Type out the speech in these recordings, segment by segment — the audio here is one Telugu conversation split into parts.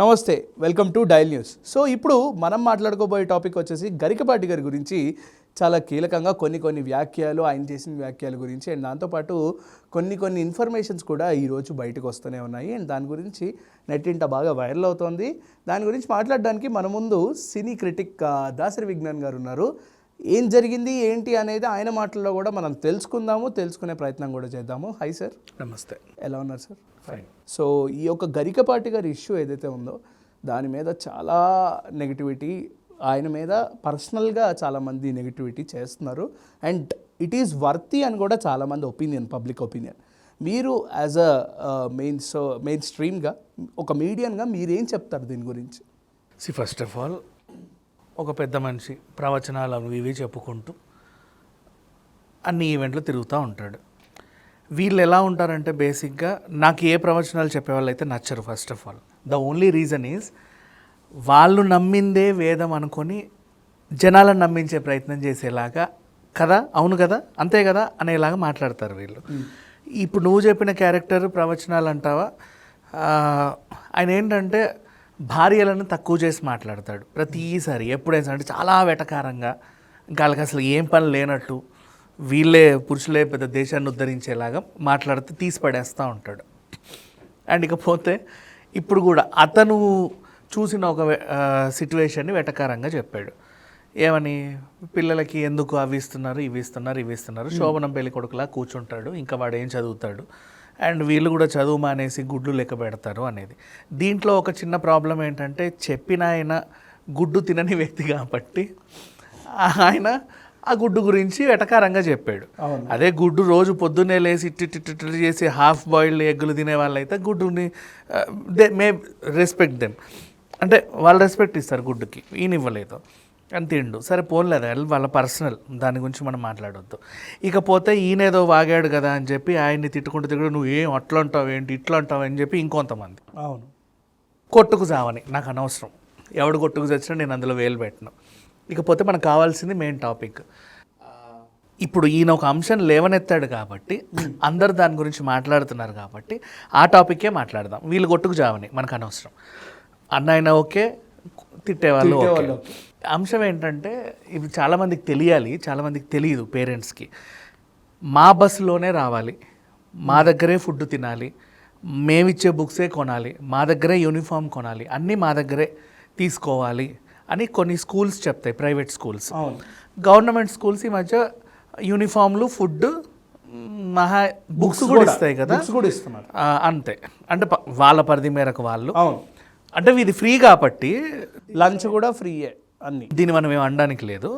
నమస్తే, welcome to dial news. So ఇప్పుడు మనం మాట్లాడుకోబోయే టాపిక్ వచ్చేసి గరికపాటి గారి గురించి. చాలా కీలకంగా కొన్ని వ్యాఖ్యలు, ఆయన చేసిన వ్యాఖ్యల గురించి అండ్ దాంతోపాటు కొన్ని ఇన్ఫర్మేషన్స్ కూడా ఈరోజు బయటకు వస్తూనే ఉన్నాయి అండ్ దాని గురించి నెట్టింట బాగా వైరల్ అవుతోంది. దాని గురించి మాట్లాడడానికి మన ముందు సినీ క్రిటిక్ దాసరి విజ్ఞాన్ గారు ఉన్నారు. ఏం జరిగింది ఏంటి అనేది ఆయన మాటల్లో కూడా మనం తెలుసుకునే ప్రయత్నం కూడా చేద్దాము. High sir. నమస్తే. ఎలా ఉన్నారు సార్? ఫైన్. సో ఈ యొక్క గరికపాటి గారి ఇష్యూ ఏదైతే ఉందో దాని మీద చాలా నెగిటివిటీ, ఆయన మీద పర్సనల్గా చాలామంది నెగిటివిటీ చేస్తున్నారు అండ్ ఇట్ ఈస్ వర్తి అని కూడా చాలామంది ఒపీనియన్, పబ్లిక్ ఒపీనియన్. మీరు యాజ్ అ మెయిన్ స్ట్రీమ్గా ఒక మీడియన్గా మీరేం చెప్తారు దీని గురించి? ఫస్ట్ ఆఫ్ ఆల్ ఒక పెద్ద మనిషి ప్రవచనాలు అవి ఇవి చెప్పుకుంటూ అన్ని ఈవెంట్లు తిరుగుతూ ఉంటాడు. వీళ్ళు ఎలా ఉంటారంటే బేసిక్గా నాకు ఏ ప్రవచనాలు చెప్పేవాళ్ళు అయితే నచ్చరు. First of all the only reason is వాళ్ళు నమ్మిందే వేదం అనుకొని జనాలను నమ్మించే ప్రయత్నం చేసేలాగా కదా, అవును కదా, అంతే కదా అనేలాగా మాట్లాడతారు వీళ్ళు. ఇప్పుడు నువ్వు చెప్పిన క్యారెక్టర్ ప్రవచనాలు అంటావా, ఆయన ఏంటంటే భార్యలను తక్కువ చేసి మాట్లాడతాడు ప్రతిసారి. ఎప్పుడైనా అంటే చాలా వెటకారంగా, ఇంకా వాళ్ళకి అసలు ఏం పని లేనట్టు, వీళ్ళే పురుషులే పెద్ద దేశాన్ని ఉద్ధరించేలాగా మాట్లాడితే తీసి పడేస్తూ ఉంటాడు. అండ్ ఇకపోతే ఇప్పుడు కూడా అతను చూసిన ఒక సిట్యువేషన్ని వెటకారంగా చెప్పాడు. ఏమని, పిల్లలకి ఎందుకు అవి ఇస్తున్నారు, శోభనం పెళ్లి కొడుకులా కూర్చుంటాడు, ఇంకా వాడు ఏం చదువుతాడు, అండ్ వీళ్ళు కూడా చదువు మానేసి గుడ్లు లెక్క పెడతారు అనేది. దీంట్లో ఒక చిన్న ప్రాబ్లం ఏంటంటే చెప్పిన ఆయన గుడ్డు తినని వ్యక్తి కాబట్టి ఆయన ఆ గుడ్డు గురించి వెటకారంగా చెప్పాడు. అదే గుడ్డు రోజు పొద్దున్నే లేసి ఇట్టి చేసి హాఫ్ బాయిల్డ్ ఎగ్గులు తినే వాళ్ళైతే గుడ్డుని మే రెస్పెక్ట్ దెమ్, అంటే వాళ్ళు రెస్పెక్ట్ ఇస్తారు గుడ్డుకి, ఈయన ఇవ్వలేదు అని తిండు. సరే పోన్లేదు, వాళ్ళ పర్సనల్, దాని గురించి మనం మాట్లాడొద్దు. ఇకపోతే ఈయనేదో వాగాడు కదా అని చెప్పి ఆయన్ని తిట్టుకుంటూ నువ్వు ఏం అట్లా అంటావు ఏంటి ఇట్లా అంటావు అని చెప్పి ఇంకొంతమంది. అవును, కొట్టుకు చావని, నాకు అనవసరం, ఎవడు కొట్టుకు చచ్చినా నేను అందులో వేలు పెట్టను. ఇకపోతే మనకు కావాల్సింది మెయిన్ టాపిక్. ఇప్పుడు ఈయన ఒక అంశం లేవనెత్తాడు కాబట్టి అందరు దాని గురించి మాట్లాడుతున్నారు కాబట్టి ఆ టాపిక్కే మాట్లాడదాం. వీళ్ళు కొట్టుకు చావని, మనకు అనవసరం. అన్నైనా ఓకే, తిట్టేవాళ్ళు ఓకే. అంశం ఏంటంటే ఇవి చాలామందికి తెలియాలి, చాలామందికి తెలియదు. పేరెంట్స్కి మా బస్సులోనే రావాలి, మా దగ్గరే ఫుడ్ తినాలి, మేమిచ్చే బుక్సే కొనాలి, మా దగ్గరే యూనిఫామ్ కొనాలి, అన్నీ మా దగ్గరే తీసుకోవాలి అని కొన్ని స్కూల్స్ చెప్తాయి, ప్రైవేట్ స్కూల్స్. గవర్నమెంట్ స్కూల్స్ ఈ మధ్య యూనిఫామ్లు, ఫుడ్, మహా బుక్స్ కూడా ఇస్తాయి కదా, అంతే. అంటే వాళ్ళ పరిధి మేరకు వాళ్ళు, అంటే ఇది ఫ్రీ కాబట్టి లంచ్ కూడా ఫ్రీయే అన్ని, దీన్ని మనం ఏం అనడానికి లేదు.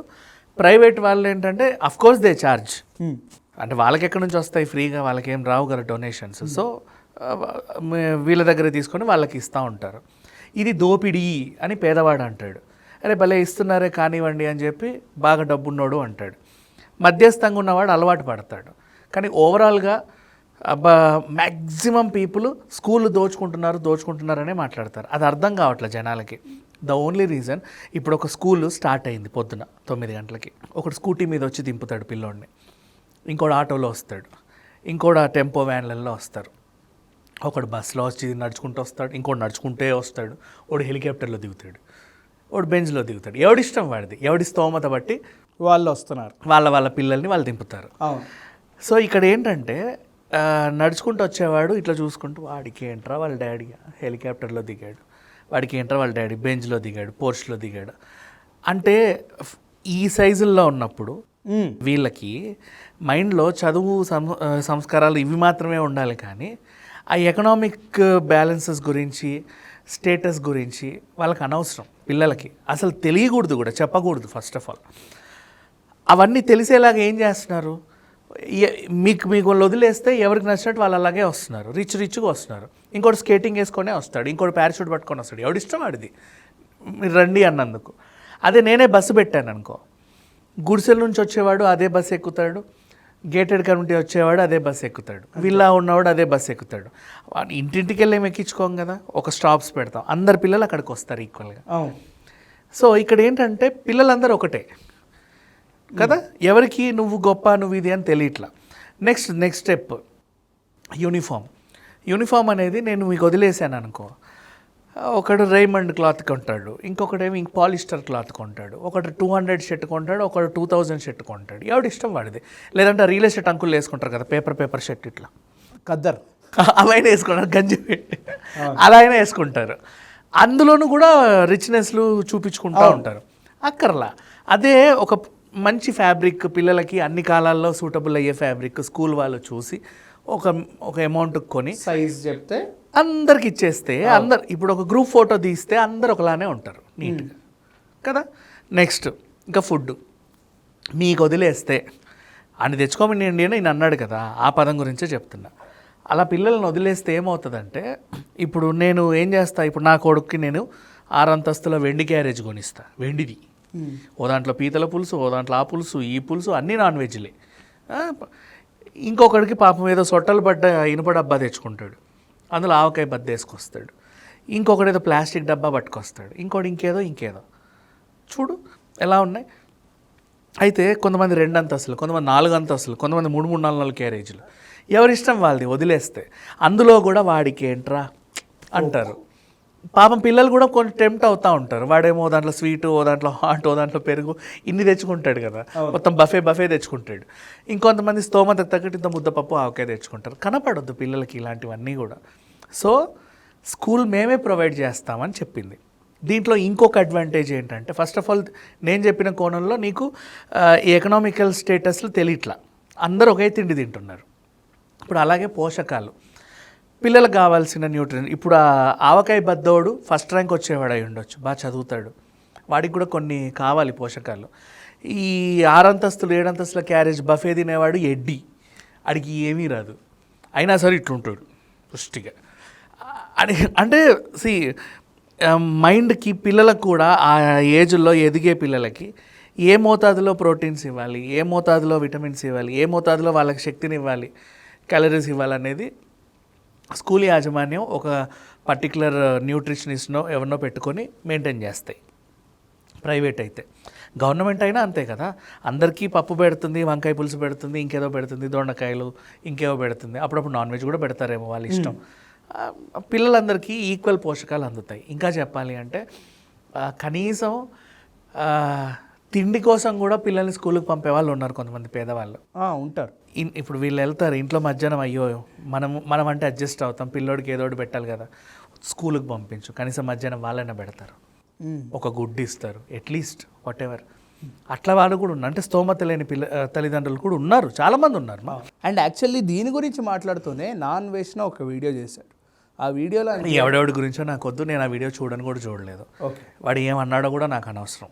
ప్రైవేట్ వాళ్ళు ఏంటంటే అఫ్కోర్స్ దే ఛార్జ్, అంటే వాళ్ళకి ఎక్కడి నుంచి వస్తాయి ఫ్రీగా, వాళ్ళకి ఏం రావు కదా డొనేషన్స్. సో వీళ్ళ దగ్గర తీసుకొని వాళ్ళకి ఇస్తూ ఉంటారు. ఇది దోపిడీ అని పేదవాడు అంటాడు. అరే భలే ఇస్తున్నారే కానివ్వండి అని చెప్పి బాగా డబ్బున్నోడు అంటాడు. మధ్యస్థంగా ఉన్నవాడు అలవాటు పడతాడు. కానీ ఓవరాల్గా మ్యాక్సిమం పీపుల్ స్కూళ్ళు దోచుకుంటున్నారనే మాట్లాడతారు. అది అర్థం కావట్లేదు జనాలకి. ద ఓన్లీ రీజన్, ఇప్పుడు ఒక స్కూల్ స్టార్ట్ అయింది పొద్దున 9 గంటలకి. ఒకడు స్కూటీ మీద వచ్చి దింపుతాడు పిల్లోడిని, ఇంకోటి ఆటోలో వస్తాడు, ఇంకోటి టెంపో వ్యాన్లలో వస్తారు, ఒకడు బస్సులో వచ్చి నడుచుకుంటూ వస్తాడు, ఇంకోటి నడుచుకుంటే వస్తాడు, ఒకడు హెలికాప్టర్లో దిగుతాడు, ఒకడు బెంచ్లో దిగుతాడు. ఎవడిష్టం వాడిది, ఎవడి స్తోమత బట్టి వాళ్ళు వస్తున్నారు, వాళ్ళ పిల్లల్ని వాళ్ళు దింపుతారు. సో ఇక్కడ ఏంటంటే నడుచుకుంటూ వచ్చేవాడు ఇట్లా చూసుకుంటూ, వాడికి ఏంట్రా వాళ్ళ డాడీ హెలికాప్టర్లో దిగాడు, వాడికి ఏంట్రా వాళ్ళ డాడీ బెంచ్లో దిగాడు, పోర్ష్లో దిగాడు అంటే ఈ సైజుల్లో ఉన్నప్పుడు వీళ్ళకి మైండ్లో చదువు సంస్కారాలు ఇవి మాత్రమే ఉండాలి. కానీ ఆ ఎకనామిక్ బ్యాలెన్సెస్ గురించి, స్టేటస్ గురించి వాళ్ళకి అనవసరం. పిల్లలకి అసలు తెలియకూడదు కూడా, చెప్పకూడదు ఫస్ట్ ఆఫ్ ఆల్. అవన్నీ తెలిసేలాగా ఏం చేస్తున్నారు, మీకు వదిలేస్తే ఎవరికి నచ్చినట్టు వాళ్ళు అలాగే వస్తున్నారు, రిచ్గా వస్తున్నారు. ఇంకోటి స్కేటింగ్ వేసుకొనే వస్తాడు, ఇంకోటి ప్యారాషూట్ పట్టుకొని వస్తాడు, ఎవడిష్టం వాడిది, మీరు రండి అన్నందుకు. అదే నేనే బస్సు పెట్టాను అనుకో, గుడిసెల నుంచి వచ్చేవాడు అదే బస్సు ఎక్కుతాడు, గేటెడ్ కమ్యూనిటీ వచ్చేవాడు అదే బస్సు ఎక్కుతాడు, విల్లా ఉన్నవాడు అదే బస్సు ఎక్కుతాడు. ఇంటింటికి వెళ్ళి ఏమి ఎక్కించుకోం కదా, ఒక స్టాప్స్ పెడతాం, అందరు పిల్లలు అక్కడికి వస్తారు ఈక్వల్గా. సో ఇక్కడ ఏంటంటే పిల్లలందరూ ఒకటే కదా, ఎవరికి నువ్వు గొప్ప నువ్వు ఇది అని తెలియట్లా. నెక్స్ట్ స్టెప్ యూనిఫామ్ అనేది నేను మీకు వదిలేసాను అనుకో, ఒకడు రైమండ్ క్లాత్ కొంటాడు, ఇంకొకడేమో ఇంక పాలిస్టర్ క్లాత్ కొంటాడు, ఒకడు 200 షర్ట్ కొంటాడు, ఒకడు 2000 షర్ట్ కొంటాడు. ఎవడు ఇష్టం వాడిది. లేదంటే రియల్ ఎస్టేట్ అంకులు వేసుకుంటారు కదా పేపర్ షర్ట్ ఇట్లా ఖద్దర్ అవైనా వేసుకుంటారు, గంజి పెట్టి అలా అయినా వేసుకుంటారు. అందులోనూ కూడా రిచ్నెస్లు చూపించుకుంటూ ఉంటారు. అక్కర్లా అదే ఒక మంచి ఫ్యాబ్రిక్ పిల్లలకి అన్ని కాలాల్లో సూటబుల్ అయ్యే ఫ్యాబ్రిక్ స్కూల్ వాళ్ళు చూసి ఒక అమౌంట్ కొని సైజ్ చెప్తే అందరికి ఇచ్చేస్తే అందరు ఇప్పుడు ఒక గ్రూప్ ఫోటో తీస్తే అందరు ఒకలానే ఉంటారు నీట్గా కదా. నెక్స్ట్ ఇంకా ఫుడ్ మీకు వదిలేస్తే అని తెచ్చుకోమని నేను అన్నాడు కదా, ఆ పదం గురించే చెప్తున్నా. అలా పిల్లల్ని వదిలేస్తే ఏమవుతుందంటే, ఇప్పుడు నేను ఏం చేస్తా, ఇప్పుడు నా కొడుక్కి నేను 6 అంతస్తుల వెండి క్యారేజ్ కొనిస్తా, వెండిది. ఓ దాంట్లో పీతల పులుసు, ఓ దాంట్లో ఆ పులుసు, ఈ పులుసు అన్నీ నాన్ వెజ్లే. ఇంకొకడికి పాపం ఏదో సొట్టలు పడ్డ ఇనుప డబ్బా తెచ్చుకుంటాడు, అందులో ఆవకాయ బద్ద వేసుకొస్తాడు. ఇంకొకడు ఏదో ప్లాస్టిక్ డబ్బా పట్టుకొస్తాడు, ఇంకోటి ఇంకేదో. చూడు ఎలా ఉన్నాయి. అయితే కొంతమంది 2 అంతస్తులు, కొంతమంది 4 అంతస్తులు, కొంతమంది 3 క్యారేజీలు. ఎవరిష్టం వాళ్ళది వదిలేస్తే. అందులో కూడా వాడికి ఏంట్రా అంటారు. పాపం పిల్లలు కూడా కొంచెం టెంప్ట్ అవుతూ ఉంటారు. వాడేమో దాంట్లో స్వీటు, ఓ దాంట్లో హాట్, ఓ దాంట్లో పెరుగు ఇన్ని తెచ్చుకుంటాడు కదా, మొత్తం బఫే తెచ్చుకుంటాడు. ఇంకొంతమంది స్తోమతకు తగ్గట్టు ఇంత ముద్దపప్పు ఆవకాయ తెచ్చుకుంటారు. కనపడొద్దు పిల్లలకి ఇలాంటివన్నీ కూడా. సో స్కూల్ మేమే ప్రొవైడ్ చేస్తామని చెప్పింది. దీంట్లో ఇంకొక అడ్వాంటేజ్ ఏంటంటే, ఫస్ట్ ఆఫ్ ఆల్ నేను చెప్పిన కోణంలో నీకు ఈ ఎకనామికల్ స్టేటస్లు తెలియట్లా, అందరూ ఒకే తిండి తింటున్నారు. ఇప్పుడు అలాగే పోషకాలు పిల్లలకు కావాల్సిన న్యూట్రియన్. ఇప్పుడు ఆ ఆవకాయ బద్దోడు ఫస్ట్ ర్యాంక్ వచ్చేవాడు అయి ఉండొచ్చు, బాగా చదువుతాడు, వాడికి కూడా కొన్ని కావాలి పోషకాలు. ఈ 6 అంతస్తులు 7 అంతస్తుల క్యారేజ్ బఫే తినేవాడు ఎడ్డి, అడిగి ఏమీ రాదు, అయినా సరే ఇట్లుంటాడు పుష్టిగా. అంటే మైండ్కి పిల్లలకు కూడా ఆ ఏజ్లో ఎదిగే పిల్లలకి ఏ మోతాదులో ప్రోటీన్స్ ఇవ్వాలి, ఏ మోతాదులో విటమిన్స్ ఇవ్వాలి, ఏ మోతాదులో వాళ్ళకి శక్తిని ఇవ్వాలి, క్యాలరీస్ ఇవ్వాలనేది స్కూల్ యాజమాన్యం ఒక పర్టికులర్ న్యూట్రిషనిస్ట్నో ఎవరినో పెట్టుకొని మెయింటైన్ చేస్తాయి. ప్రైవేట్ అయితే, గవర్నమెంట్ అయినా అంతే కదా, అందరికీ పప్పు పెడుతుంది, వంకాయ పులుసు పెడుతుంది, ఇంకేదో పెడుతుంది, దొండకాయలు ఇంకేదో పెడుతుంది, అప్పుడప్పుడు నాన్ వెజ్ కూడా పెడతారేమో వాళ్ళ ఇష్టం. పిల్లలందరికీ ఈక్వల్ పోషకాలు అందుతాయి. ఇంకా చెప్పాలి అంటే కనీసం తిండి కోసం కూడా పిల్లల్ని స్కూల్కి పంపే వాళ్ళు ఉన్నారు, కొంతమంది పేదవాళ్ళు ఉంటారు. ఇప్పుడు వీళ్ళు వెళ్తారు ఇంట్లో మధ్యాహ్నం, అయ్యో మనం అంటే అడ్జస్ట్ అవుతాం, పిల్లోడికి ఏదో ఒకటి పెట్టాలి కదా, స్కూల్కి పంపించు, కనీసం మధ్యాహ్నం వాళ్ళైనా పెడతారు, ఒక గుడ్డు ఇస్తారు అట్లీస్ట్, వాట్ ఎవర్. అట్లా వాళ్ళు కూడా ఉన్నారు. అంటే స్తోమత లేని తల్లిదండ్రులు కూడా ఉన్నారు, చాలామంది ఉన్నారు. అండ్ యాక్చువల్లీ దీని గురించి మాట్లాడుతూనే నాన్ వెజ్లో ఒక వీడియో చేశాడు. ఆ వీడియోలో ఎవడెవడి గురించో నాకు వద్దు, నేను ఆ వీడియో చూడలేదు. వాడు ఏమన్నాడో కూడా నాకు అనవసరం,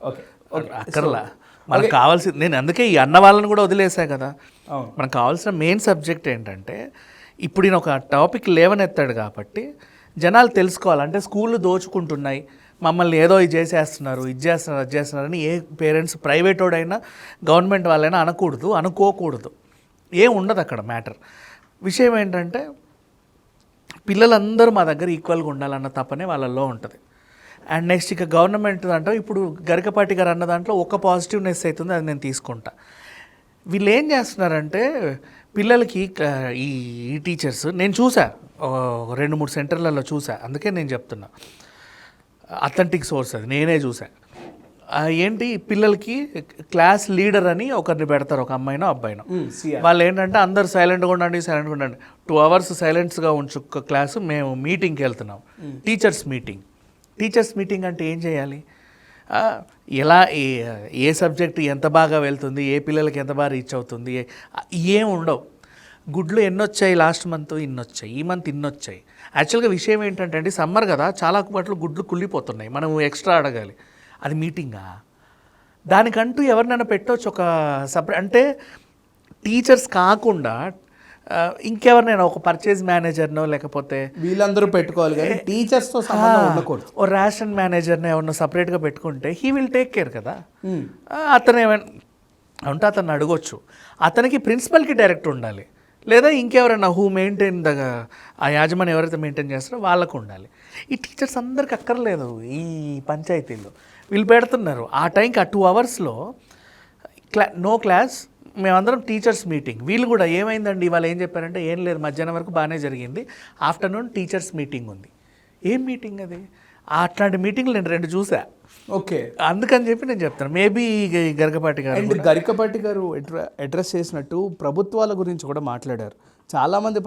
అక్కర్లా. మనకు కావాల్సింది, నేను అందుకే ఈ అన్న వాళ్ళని కూడా వదిలేసా కదా. మనకు కావాల్సిన మెయిన్ సబ్జెక్ట్ ఏంటంటే, ఇప్పుడు ఈయన ఒక టాపిక్ లేవనెత్తాడు కాబట్టి జనాలు తెలుసుకోవాలంటే స్కూళ్ళు దోచుకుంటున్నాయి, మమ్మల్ని ఏదో ఇది చేసేస్తున్నారు, అది చేస్తున్నారని ఏ పేరెంట్స్ ప్రైవేట్ వాడైనా గవర్నమెంట్ వాళ్ళైనా అనుకోకూడదు. ఏం ఉండదు అక్కడ మ్యాటర్. విషయం ఏంటంటే, పిల్లలందరూ మా దగ్గర ఈక్వల్గా ఉండాలన్న తప్పనే వాళ్ళల్లో ఉంటుంది. అండ్ నెక్స్ట్ ఇక గవర్నమెంట్ దాంట్లో ఇప్పుడు గరికపాటి గారు అన్న దాంట్లో ఒక పాజిటివ్నెస్ అవుతుంది, అది నేను తీసుకుంటా. వీళ్ళు ఏం చేస్తున్నారంటే పిల్లలకి ఈ టీచర్స్, నేను చూసా 2-3 సెంటర్లలో చూసా, అందుకే నేను చెప్తున్నా, అథెంటిక్ సోర్స్ అది, నేనే చూసా. ఏంటి పిల్లలకి క్లాస్ లీడర్ అని ఒకరిని పెడతారు, ఒక అమ్మాయినో అబ్బాయినో. వాళ్ళు ఏంటంటే అందరు సైలెంట్గా ఉండండి 2 అవర్స్ సైలెంట్స్గా ఉంచు క్లాసు, మేము మీటింగ్కి వెళ్తున్నాం, టీచర్స్ మీటింగ్ అంటే ఏం చేయాలి, ఎలా ఏ సబ్జెక్ట్ ఎంత బాగా వెళ్తుంది, ఏ పిల్లలకి ఎంత బాగా రీచ్ అవుతుంది, ఏం ఉండవు. గుడ్లు ఎన్నొచ్చాయి లాస్ట్ మంత్, ఇన్నొచ్చాయి, ఈ మంత్ ఇన్నొచ్చాయి. యాక్చువల్గా విషయం ఏంటంటే సమ్మర్ కదా, చాలా పట్లు గుడ్లు కుళ్ళిపోతున్నాయి, మనం ఎక్స్ట్రా అడగాలి. అది మీటింగా? దానికంటూ ఎవరినైనా పెట్టవచ్చు ఒక సపరేట్, అంటే టీచర్స్ కాకుండా ఇంకెవరినైనా ఒక పర్చేజ్ మేనేజర్నో లేకపోతే వీళ్ళందరూ పెట్టుకోవాలి, కానీ టీచర్స్తో సంబంధం ఉండకూడదు. ఓ రేషన్ మేనేజర్ని ఎవరినో సపరేట్గా పెట్టుకుంటే హీ విల్ టేక్ కేర్ కదా. అతను ఏమైనా ఉంటే అతన్ని అడగొచ్చు. అతనికి ప్రిన్సిపల్కి డైరెక్ట్ ఉండాలి, లేదా ఇంకెవరైనా హూ మెయింటైన్ ఆ యాజమాన్యం ఎవరైతే మెయింటైన్ చేస్తారో వాళ్ళకు ఉండాలి. ఈ టీచర్స్ అందరికి అక్కర్లేదు ఈ పంచాయతీలో. వీళ్ళు పెడుతున్నారు ఆ టైంకి, ఆ 2 అవర్స్లో నో క్లాస్, మేమందరం టీచర్స్ మీటింగ్. వీళ్ళు కూడా ఏమైందండి ఇవాళ ఏం చెప్పారంటే, ఏం లేదు మధ్యాహ్నం వరకు బాగానే జరిగింది, ఆఫ్టర్నూన్ టీచర్స్ మీటింగ్ ఉంది. ఏం మీటింగ్ అది? అట్లాంటి మీటింగ్లు నేను 2 చూసా. ఓకే. అందుకని చెప్పి నేను చెప్తాను. మేబీ గరికపాటి గారు అండ్ గరికపాటి గారు అడ్రస్ చేసినట్టు ప్రభుత్వాల గురించి కూడా మాట్లాడారు. చాలామంది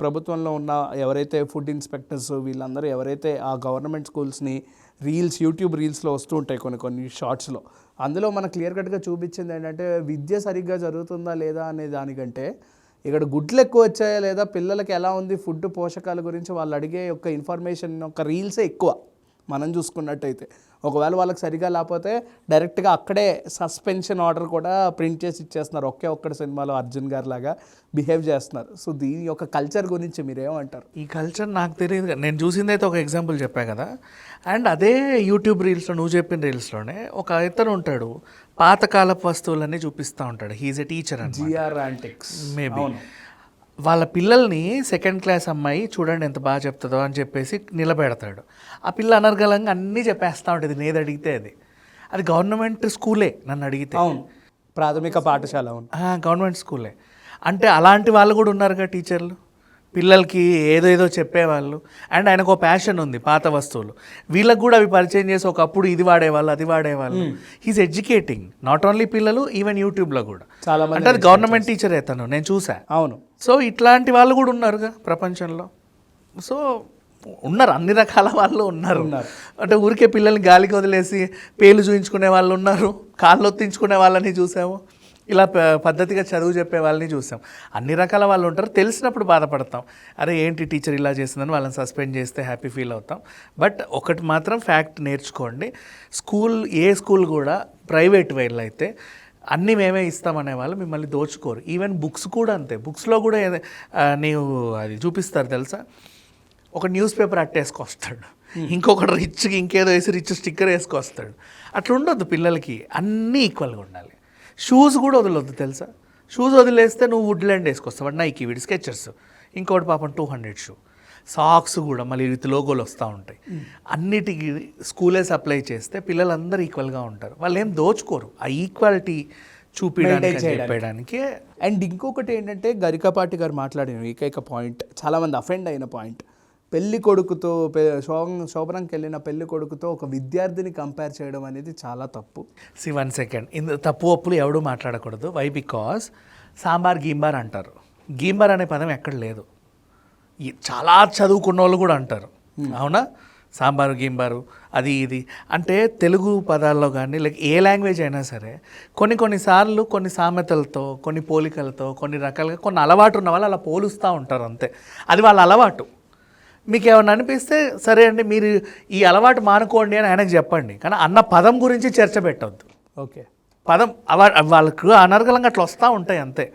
ప్రభుత్వంలో ఉన్న ఎవరైతే ఫుడ్ ఇన్స్పెక్టర్స్ వీళ్ళందరూ ఎవరైతే ఆ గవర్నమెంట్ స్కూల్స్ని యూట్యూబ్ రీల్స్లో వస్తూ ఉంటాయి కొన్ని షార్ట్స్లో, అందులో మనకు క్లియర్ కట్గా చూపించింది ఏంటంటే విద్య సరిగ్గా జరుగుతుందా లేదా అనే దానికంటే ఇక్కడ గుడ్లు ఎక్కువ వచ్చాయా లేదా, పిల్లలకి ఎలా ఉంది ఫుడ్ పోషకాల గురించి వాళ్ళు అడిగే యొక్క ఇన్ఫర్మేషన్ యొక్క రీల్సే ఎక్కువ మనం చూసుకున్నట్టయితే. ఒకవేళ వాళ్ళకి సరిగా లేకపోతే డైరెక్ట్గా అక్కడే సస్పెన్షన్ ఆర్డర్ కూడా ప్రింట్ చేసి ఇచ్చేస్తున్నారు. ఒక్కడి సినిమాలో అర్జున్ గారు లాగా బిహేవ్ చేస్తున్నారు. సో దీని యొక్క కల్చర్ గురించి మీరేమంటారు? ఈ కల్చర్ నాకు తెలియదు. నేను చూసిందైతే ఒక ఎగ్జాంపుల్ చెప్పా కదా. అండ్ అదే యూట్యూబ్ రీల్స్లో నువ్వు చెప్పిన రీల్స్లోనే ఒక ఇతను ఉంటాడు, పాతకాలపు వస్తువులన్నీ చూపిస్తూ ఉంటాడు. హీఈస్ ఎ టీచర్ అని, జిఆర్ యాంటిక్స్ మేబీ. వాళ్ళ పిల్లల్ని 2nd క్లాస్ అమ్మాయి చూడండి ఎంత బాగా చెప్తుందో అని చెప్పేసి నిలబెడతాడు. ఆ పిల్ల అనర్గళంగా అన్నీ చెప్పేస్తూ ఉంటుంది, నేను అడిగితే అది గవర్నమెంట్ స్కూలే నన్ను అడిగితే. అవును, ప్రాథమిక పాఠశాల. అవును, గవర్నమెంట్ స్కూలే. అంటే అలాంటి వాళ్ళు కూడా ఉన్నారుగా టీచర్లు, పిల్లలకి ఏదేదో చెప్పేవాళ్ళు. అండ్ ఆయనకు ఒక ప్యాషన్ ఉంది పాత వస్తువులు, వీళ్ళకి కూడా అవి పరిచయం చేసి ఒకప్పుడు ఇది వాడేవాళ్ళు అది వాడేవాళ్ళు. హీస్ ఎడ్యుకేటింగ్ నాట్ ఓన్లీ పిల్లలు, ఈవెన్ యూట్యూబ్లో కూడా. చాలా మంది అంటే అది గవర్నమెంట్ టీచర్ తను, నేను చూసా. అవును. సో ఇట్లాంటి వాళ్ళు కూడా ఉన్నారుగా ప్రపంచంలో. సో ఉన్నారు, అన్ని రకాల వాళ్ళు ఉన్నారు. అంటే ఊరికే పిల్లల్ని గాలికి వదిలేసి పేర్లు చూయించుకునే వాళ్ళు ఉన్నారు, కాళ్ళు ఒత్తించుకునే వాళ్ళని చూసాము, ఇలా పద్ధతిగా చదువు చెప్పే వాళ్ళని చూసాం. అన్ని రకాల వాళ్ళు ఉంటారు. తెలిసినప్పుడు బాధపడతాం, అరే ఏంటి టీచర్ ఇలా చేసిందని వాళ్ళని సస్పెండ్ చేస్తే హ్యాపీ ఫీల్ అవుతాం. బట్ ఒకటి మాత్రం ఫ్యాక్ట్ నేర్చుకోండి, ఏ స్కూల్ కూడా ప్రైవేట్ వైర్లు అయితే అన్నీ మేమే ఇస్తామనే వాళ్ళు మిమ్మల్ని దోచుకోరు. ఈవెన్ బుక్స్ కూడా అంతే. బుక్స్లో కూడా నీవు అది చూపిస్తారు తెలుసా, ఒక న్యూస్ పేపర్ అట్టేసుకొస్తాడు, ఇంకొకటి రిచ్కి ఇంకేదో వేసి రిచ్ స్టిక్కర్ వేసుకొస్తాడు. అట్లా ఉండొద్దు, పిల్లలకి అన్నీ ఈక్వల్గా ఉండాలి. షూస్ కూడా వదలొద్దు తెలుసా. షూస్ వదిలేస్తే నువ్వు వుడ్లాండ్ వేసుకొస్తావు, నైకీ, వీడి స్కెచర్స్, ఇంకోటి పాపం 200 షూ. సాక్స్ కూడా మళ్ళీ విత్ లోగోలు వస్తూ ఉంటాయి. అన్నిటికీ స్కూలే సప్లై చేస్తే పిల్లలందరూ ఈక్వల్గా ఉంటారు, వాళ్ళు ఏం దోచుకోరు. ఆ ఈక్వాలిటీ చూపించడానికి. అండ్ ఇంకొకటి ఏంటంటే గరికపాటి గారు మాట్లాడిన ఏకైక పాయింట్, చాలామంది అఫెండ్ అయిన పాయింట్, పెళ్లి కొడుకుతో శోభనంకి వెళ్ళిన పెళ్లి కొడుకుతో ఒక విద్యార్థిని కంపేర్ చేయడం అనేది చాలా తప్పు. 1 సెకండ్, తప్పు ఒప్పులు ఎవడూ మాట్లాడకూడదు. వై? బికాస్ సాంబార్ గీంబార్ అంటారు, గీంబార్ అనే పదం ఎక్కడ లేదు. చాలా చదువుకున్న వాళ్ళు కూడా అంటారు, అవునా? సాంబారు గీంబారు అది ఇది అంటే తెలుగు పదాల్లో కానీ లైక్ ఏ లాంగ్వేజ్ అయినా సరే కొన్నిసార్లు కొన్ని సామెతలతో, కొన్ని పోలికలతో, కొన్ని రకాలుగా కొన్ని అలవాటు ఉన్న వాళ్ళు అలా పోలుస్తూ ఉంటారు అంతే. అది వాళ్ళ అలవాటు. మీకు ఏమన్నా అనిపిస్తే సరే అండి, మీరు ఈ అలవాటు మానుకోండి అని ఆయనకు చెప్పండి, కానీ అన్న పదం గురించి చర్చ పెట్టవద్దు. ఓకే, పదం వాళ్ళకు అనర్గలంగా అట్లా వస్తూ ఉంటాయి అంతే.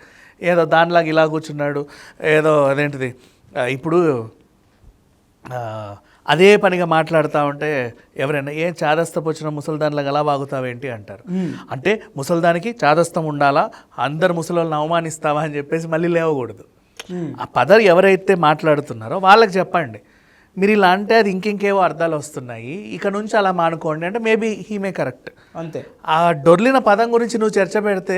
ఏదో దానిలాగా ఇలా కూర్చున్నాడు, ఏదో అదేంటిది ఇప్పుడు అదే పనిగా మాట్లాడుతూ ఉంటే ఎవరైనా ఏం చాదస్తపు వచ్చిన ముసలిదానిలాగా అలా వాగుతావేంటి అంటారు. అంటే ముసలిదానికి చాదస్తం ఉండాలా, అందరు ముసలిని అవమానిస్తావా అని చెప్పేసి మళ్ళీ లేవకూడదు. ఆ పదం ఎవరైతే మాట్లాడుతున్నారో వాళ్ళకి చెప్పండి, మీరు ఇలా అంటే అది ఇంకేవో అర్థాలు వస్తున్నాయి, ఇక నుంచి అలా మానుకోండి అంటే మేబీ హీమే కరెక్ట్ అంతే. ఆ డొర్లిన పదం గురించి నువ్వు చర్చ పెడితే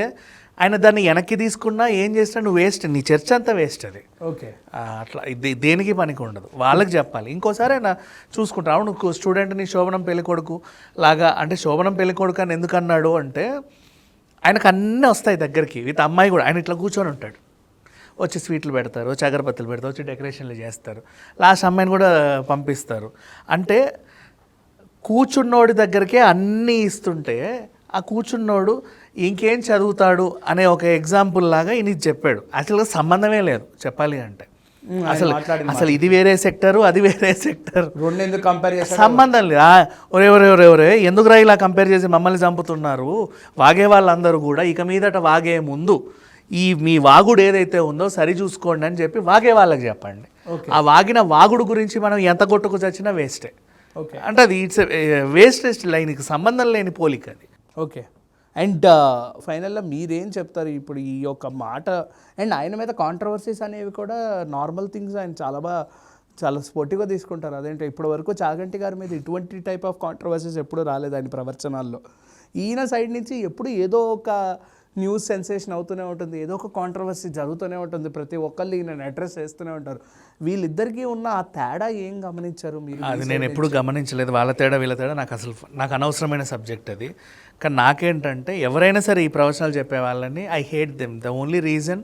ఆయన దాన్ని వెనక్కి తీసుకున్నా ఏం చేసినా నువ్వు వేస్ట్, నీ చర్చ అంతా వేస్ట్ అది. ఓకే, అట్లా దేనికి పనికి ఉండదు, వాళ్ళకి చెప్పాలి. ఇంకోసారి ఆయన చూసుకుంటా, అవును స్టూడెంట్ని శోభనం పెళ్ళికొడుకు లాగా, అంటే శోభనం పెళ్ళికొడుకు అని ఎందుకు అన్నాడు అంటే ఆయనకు అన్నీ వస్తాయి దగ్గరికి, విత్ అమ్మాయి కూడా. ఆయన ఇట్లా కూర్చొని ఉంటాడు, వచ్చి స్వీట్లు పెడతారు, వచ్చి అగరబత్తులు పెడతారు, వచ్చి డెకరేషన్లు చేస్తారు, లాస్ట్ అమ్మాయిని కూడా పంపిస్తారు. అంటే కూర్చున్నోడి దగ్గరికే అన్నీ ఇస్తుంటే ఆ కూర్చున్నోడు ఇంకేం చదువుతాడు అనే ఒక ఎగ్జాంపుల్ లాగా ఈయన చెప్పాడు. యాక్చువల్గా సంబంధమే లేదు చెప్పాలి అంటే. అసలు ఇది వేరే సెక్టరు, అది వేరే సెక్టర్, రెండెందుకు కంపేర్ చేసి సంబంధం లేదు. ఒరే ఎందుకురా ఇలా కంపేర్ చేసి మమ్మల్ని చంపుతున్నారు? వాగే వాళ్ళందరూ కూడా ఇక మీదట వాగే ముందు మీ వాగుడు ఏదైతే ఉందో సరి చూసుకోండి అని చెప్పి వాగే వాళ్ళకి చెప్పండి. ఆ వాగిన వాగుడు గురించి మనం ఎంత కొట్టుకు చచ్చినా వేస్టే. అంటే అది ఇట్స్ వేస్టెస్ట్ లైన్కి సంబంధం లేని పోలిక అది. ఓకే, అండ్ ఫైనల్గా మీరేం చెప్తారు ఇప్పుడు ఈ యొక్క మాట? అండ్ ఆయన మీద కాంట్రవర్సీస్ అనేవి కూడా నార్మల్ థింగ్స్, ఆయన చాలా స్పోర్టివ్గా తీసుకుంటారు. అదేంటే ఇప్పటి వరకు చాగంటి గారి మీద ఇటువంటి టైప్ ఆఫ్ కాంట్రవర్సీస్ ఎప్పుడు రాలేదు ఆయన ప్రవచనాల్లో. ఈయన సైడ్ నుంచి ఎప్పుడు ఏదో ఒక న్యూస్ సెన్సేషన్ అవుతూనే ఉంటుంది, ఏదో ఒక కాంట్రవర్సీ జరుగుతూనే ఉంటుంది, ప్రతి ఒక్కళ్ళు ఈయన అడ్రస్ చేస్తూనే ఉంటారు. వీళ్ళిద్దరికీ ఉన్న ఆ తేడా ఏం గమనించారు మీరు? అది నేను ఎప్పుడు గమనించలేదు, వాళ్ళ తేడా వీళ్ళ తేడా. నాకు అనవసరమైన సబ్జెక్ట్ అది. కానీ నాకేంటంటే ఎవరైనా సరే ఈ ప్రవచనాలు చెప్పే వాళ్ళని I hate them. The only reason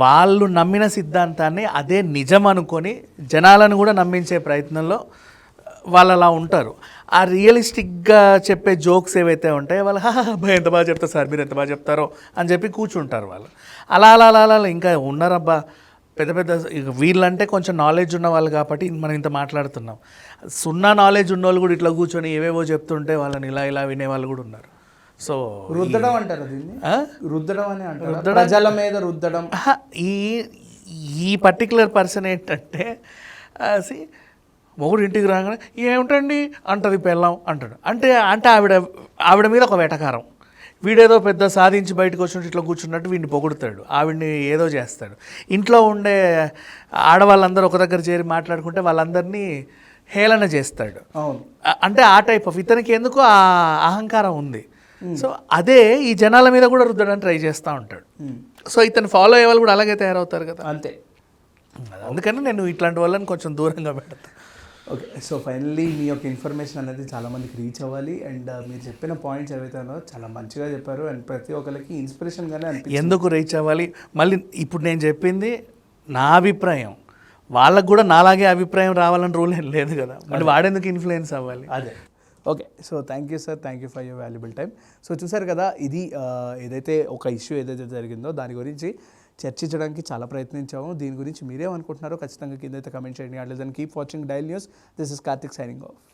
వాళ్ళు నమ్మిన సిద్ధాంతాన్ని అదే నిజం అనుకొని జనాలను కూడా నమ్మించే ప్రయత్నంలో వాళ్ళు అలా ఉంటారు. ఆ రియలిస్టిక్గా చెప్పే జోక్స్ ఏవైతే ఉంటాయో వాళ్ళు అబ్బాయి ఎంత బాగా చెప్తారు సార్, మీరు ఎంత బాగా చెప్తారో అని చెప్పి కూర్చుంటారు వాళ్ళు. అలా అలా అలా అలా ఇంకా ఉన్నారబ్బా పెద్ద పెద్ద వీళ్ళంటే కొంచెం నాలెడ్జ్ ఉన్న వాళ్ళు కాబట్టి మనం ఇంత మాట్లాడుతున్నాం. సున్నా నాలెడ్జ్ ఉన్న వాళ్ళు కూడా ఇట్లా కూర్చొని ఏవేవో చెప్తుంటే వాళ్ళని ఇలా ఇలా వినేవాళ్ళు కూడా ఉన్నారు. సో రుద్దడం అంటారు దీన్ని, రుద్దడం అని అంటారు, ప్రజల మీద రుద్దడం. ఈ ఈ పర్టికులర్ పర్సన్ ఏంటంటే మొగుడు ఇంటికి రాగానే ఏమిటండి అంటది పెళ్ళాం అంటాడు. అంటే అంటే ఆవిడ మీద ఒక వెటకారం. వీడేదో పెద్ద సాధించి బయటకు వచ్చినట్టు ఇట్లా కూర్చున్నట్టు వీడిని పొగుడుతాడు, ఆవిడ్ని ఏదో చేస్తాడు. ఇంట్లో ఉండే ఆడవాళ్ళందరూ ఒక దగ్గర చేరి మాట్లాడుకుంటే వాళ్ళందరినీ హేళన చేస్తాడు. అంటే ఆ టైప్ ఆఫ్ ఇతనికి ఎందుకు ఆ అహంకారం ఉంది. సో అదే ఈ జనాల మీద కూడా రుద్దడానికి ట్రై చేస్తూ ఉంటాడు. సో ఇతను ఫాలో అయ్యే వాళ్ళు కూడా అలాగే తయారవుతారు కదా. అంతే. అందుకని నేను ఇట్లాంటి వాళ్ళని కొంచెం దూరంగా పెడతాను. ఓకే, సో ఫైనల్లీ మీ యొక్క ఇన్ఫర్మేషన్ అనేది చాలామందికి రీచ్ అవ్వాలి. అండ్ మీరు చెప్పిన పాయింట్స్ ఏవైతే ఉన్నాయో చాలా మంచిగా చెప్పారు. అండ్ ప్రతి ఒక్కరికి ఇన్స్పిరేషన్గానే అనిపించింది. ఎందుకు రీచ్ అవ్వాలి? మళ్ళీ ఇప్పుడు నేను చెప్పింది నా అభిప్రాయం, వాళ్ళకు కూడా నాలాగే అభిప్రాయం రావాలని రూల్ ఏం లేదు కదా. మళ్ళీ వాడేందుకు ఇన్ఫ్లుయెన్స్ అవ్వాలి? అదే. Okay, so thank you sir, thank you for your valuable time. So చూసారు కదా, ఇది ఏదైతే ఒక ఇష్యూ ఏదైతే జరిగిందో దాని గురించి చర్చించడానికి చాలా ప్రయత్నించాము. దీని గురించి మీరేమనుకుంటున్నారో ఖచ్చితంగా కింద అయితే కమెంట్ చేయండి. అట్లా keep watching dial news. This is Karthik signing off.